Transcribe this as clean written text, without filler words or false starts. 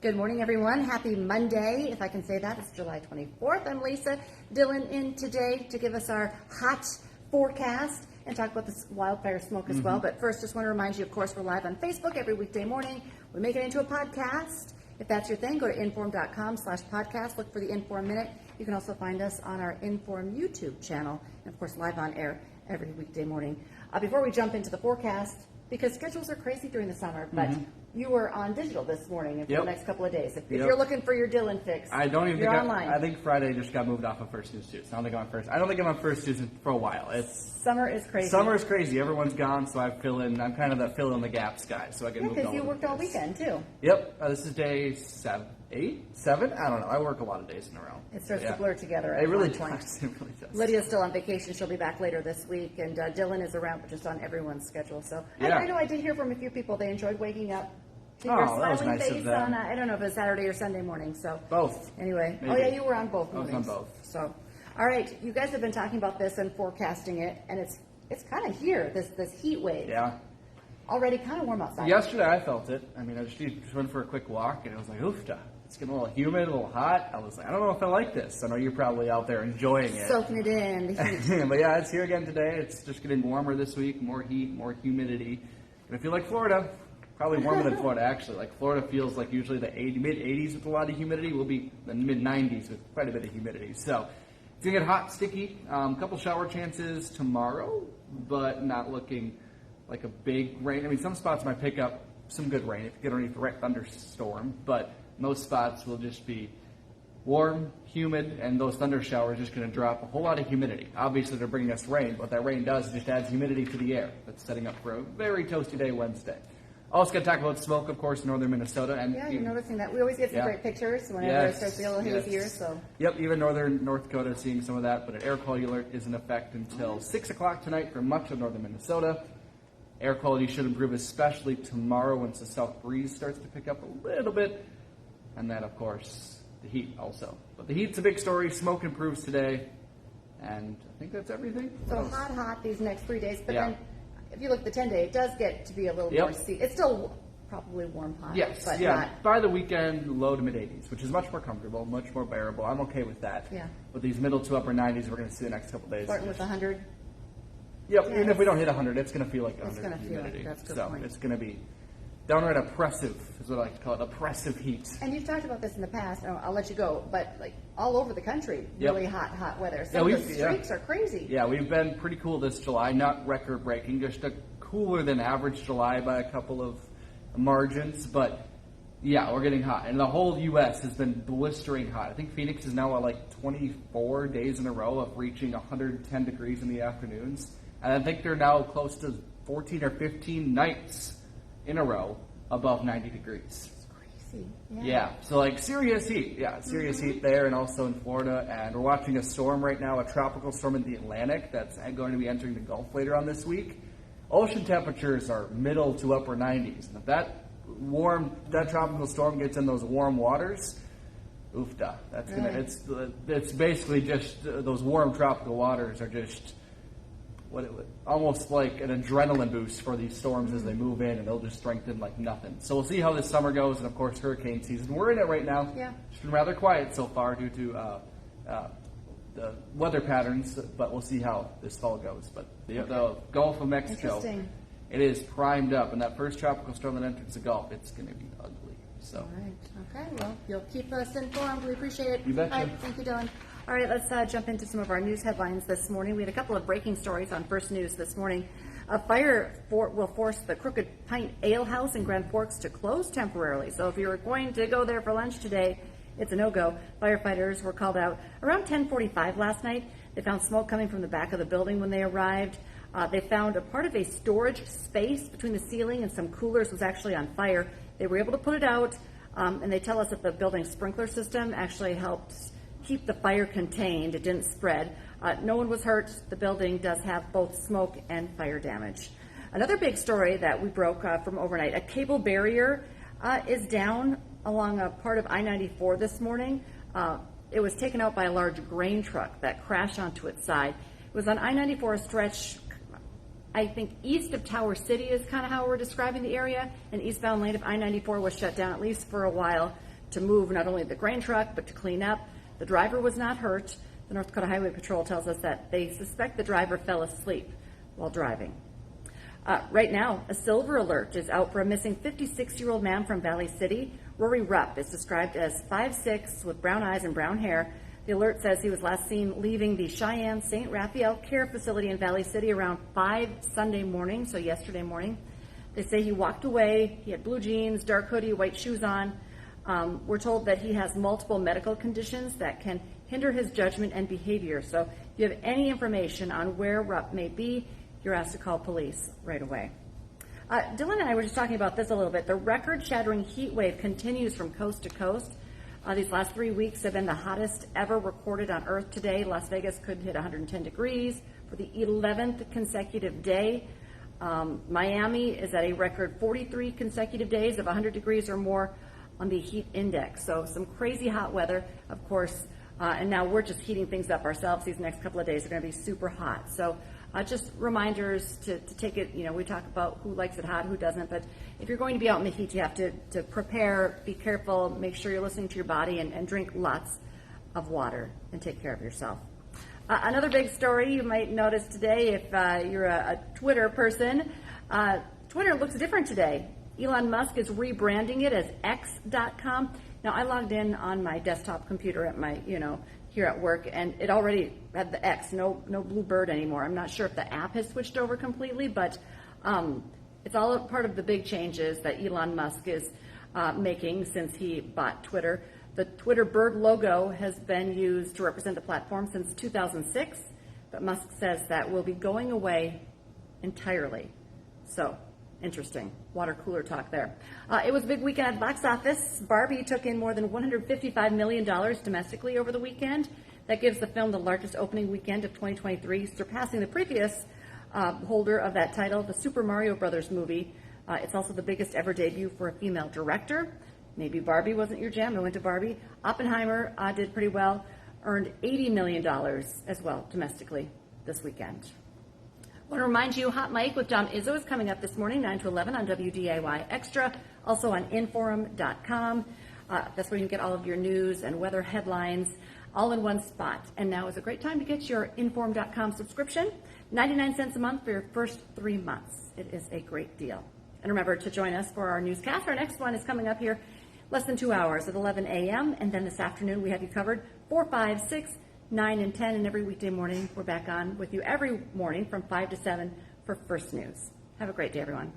Good morning, everyone. Happy Monday, if I can say that. It's July 24th. I'm Lisa. Dillon in today to give us our hot forecast and talk about this wildfire smoke as well. But first, just want to remind you, of course, we're live on Facebook every weekday morning. We make it into a podcast. If that's your thing, go to inform.com/podcast. Look for the Inform Minute. You can also find us on our Inform YouTube channel. And, of course, live on air every weekday morning. Before we jump into the forecast, because schedules are crazy during the summer, but you were on digital this morning and for the next couple of days. If you're looking for your Dillon fix, you're online. I think Friday just got moved off of First News Tuesday. I don't think I'm on First News for a while. Summer is crazy. Summer is crazy. Everyone's gone, so I'm kind of that fill in the gaps guy. So I get moved because you worked all weekend too. Yep. This is day 7. I don't know. I work a lot of days in a row. It starts to blur together. It really does. It really does. Lydia's still on vacation. She'll be back later this week, and Dillon is around, but just on everyone's schedule. So I know I did hear from a few people. They enjoyed waking up. Your smiling face on, I don't know if it was Saturday or Sunday morning. So both. Anyway, Maybe. You were on both mornings. I was on both. So, all right, you guys have been talking about this and forecasting it, and it's kind of here. This heat wave. Yeah. Already kind of warm outside. Yesterday I felt it. I mean, I just went for a quick walk, and it was like, oofta. It's getting a little humid, a little hot. I was like, I don't know if I like this. I know you're probably out there enjoying it. Soaking it in, the heat. But yeah, it's here again today. It's just getting warmer this week, more heat, more humidity. And I feel like Florida, probably warmer than Florida, actually. Like Florida feels like usually the mid-80s with a lot of humidity. We'll be the mid-90s with quite a bit of humidity. So it's going to get hot, sticky. A couple shower chances tomorrow, but not looking like a big rain. I mean, some spots might pick up some good rain if you get underneath the right thunderstorm, but most spots will just be warm, humid, and those thunder showers are just going to drop a whole lot of humidity. Obviously, they're bringing us rain. What that rain does is just adds humidity to the air. That's setting up for a very toasty day Wednesday. Also going to talk about smoke, of course, in northern Minnesota. And you're noticing that. We always get some great pictures whenever it starts to get a little hazier. So. Yep, even northern North Dakota is seeing some of that, but an air quality alert is in effect until 6 o'clock tonight for much of northern Minnesota. Air quality should improve, especially tomorrow once the south breeze starts to pick up a little bit. And then, of course, the heat also. But the heat's a big story. Smoke improves today. And I think that's everything. So hot these next 3 days. But then, if you look at the 10-day, it does get to be a little more It's still probably warm hot. Yes, but not. By the weekend, low to mid-80s, which is much more comfortable, much more bearable. I'm okay with that. Yeah. But these middle to upper 90s, we're going to see the next couple days. Starting with 100? Yep, even if we don't hit 100, it's going to feel like 100 It's going to feel like that's a good point. It's going to be downright oppressive, is what I like to call it, oppressive heat. And you've talked about this in the past. I'll let you go, but like all over the country, really hot weather. Some of the streaks are crazy. Yeah, we've been pretty cool this July, not record-breaking, just a cooler than average July by a couple of margins, but yeah, we're getting hot. And the whole U.S. has been blistering hot. I think Phoenix is now at like 24 days in a row of reaching 110 degrees in the afternoons. And I think they're now close to 14 or 15 nights in a row above 90 degrees. It's crazy. Yeah, so like serious heat. Yeah, serious heat there and also in Florida. And we're watching a storm right now, a tropical storm in the Atlantic that's going to be entering the Gulf later on this week. Ocean temperatures are middle to upper 90s. And if that tropical storm gets in those warm waters, oofda. That's it's basically just those warm tropical waters are just almost like an adrenaline boost for these storms as they move in, and they'll just strengthen like nothing. So we'll see how this summer goes, and of course hurricane season. We're in it right now. Yeah. It's been rather quiet so far due to the weather patterns, but we'll see how this fall goes. But the Gulf of Mexico, it is primed up, and that first tropical storm that enters the Gulf, it's going to be ugly. So. All right. Okay. Well, you'll keep us informed. We appreciate it. You betcha. All right. Thank you, Dillon. All right, let's jump into some of our news headlines this morning. We had a couple of breaking stories on First News this morning. A fire will force the Crooked Pint Ale House in Grand Forks to close temporarily. So if you're going to go there for lunch today, it's a no-go. Firefighters were called out around 10:45 last night. They found smoke coming from the back of the building when they arrived. They found a part of a storage space between the ceiling and some coolers was actually on fire. They were able to put it out, and they tell us that the building sprinkler system actually helped keep the fire contained. It didn't spread. No one was hurt. The building does have both smoke and fire damage. Another big story that we broke from overnight, a cable barrier is down along a part of I-94 this morning. It was taken out by a large grain truck that crashed onto its side. It was on I-94 stretch, I think east of Tower City is kind of how we're describing the area. An eastbound lane of I-94 was shut down at least for a while. to move not only the grain truck, but to clean up. The driver was not hurt. The North Dakota Highway Patrol tells us that they suspect the driver fell asleep while driving. Right now, a silver alert is out for a missing 56-year-old man from Valley City. Rory Rupp is described as 5'6", with brown eyes and brown hair. The alert says he was last seen leaving the Cheyenne St. Raphael Care Facility in Valley City around 5 Sunday morning, so yesterday morning. They say he walked away. He had blue jeans, dark hoodie, white shoes on. We're told that he has multiple medical conditions that can hinder his judgment and behavior. So if you have any information on where Rupp may be, you're asked to call police right away. Dillon and I were just talking about this a little bit. The record-shattering heat wave continues from coast to coast. These last 3 weeks have been the hottest ever recorded on Earth today. Las Vegas could hit 110 degrees for the 11th consecutive day. Miami is at a record 43 consecutive days of 100 degrees or more on the heat index. So some crazy hot weather, of course, and now we're just heating things up ourselves. These next couple of days are going to be super hot. So just reminders to take it, we talk about who likes it hot, who doesn't, but if you're going to be out in the heat, you have to prepare, be careful, make sure you're listening to your body, and drink lots of water and take care of yourself. Another big story you might notice today if you're a Twitter person, Twitter looks different today. Elon Musk is rebranding it as X.com. Now, I logged in on my desktop computer at my, here at work, and it already had the X, no blue bird anymore. I'm not sure if the app has switched over completely, but it's all a part of the big changes that Elon Musk is making since he bought Twitter. The Twitter bird logo has been used to represent the platform since 2006, but Musk says that will be going away entirely. So, interesting. Water cooler talk there. It was a big weekend at the box office. Barbie took in more than $155 million domestically over the weekend. That gives the film the largest opening weekend of 2023, surpassing the previous holder of that title, the Super Mario Brothers movie. It's also the biggest ever debut for a female director. Maybe Barbie wasn't your jam. I went to Barbie. Oppenheimer did pretty well, earned $80 million as well domestically this weekend. I want to remind you, Hot Mike with Dom Izzo is coming up this morning, 9 to 11 on WDAY Extra, also on Inforum.com. That's where you can get all of your news and weather headlines all in one spot. And now is a great time to get your Inforum.com subscription, 99 cents a month for your first 3 months. It is a great deal. And remember to join us for our newscast. Our next one is coming up here less than 2 hours at 11 a.m. And then this afternoon we have you covered 4, 5, 6, 9, and 10. And every weekday morning we're back on with you every morning from 5 to 7 for First News. Have a great day, everyone.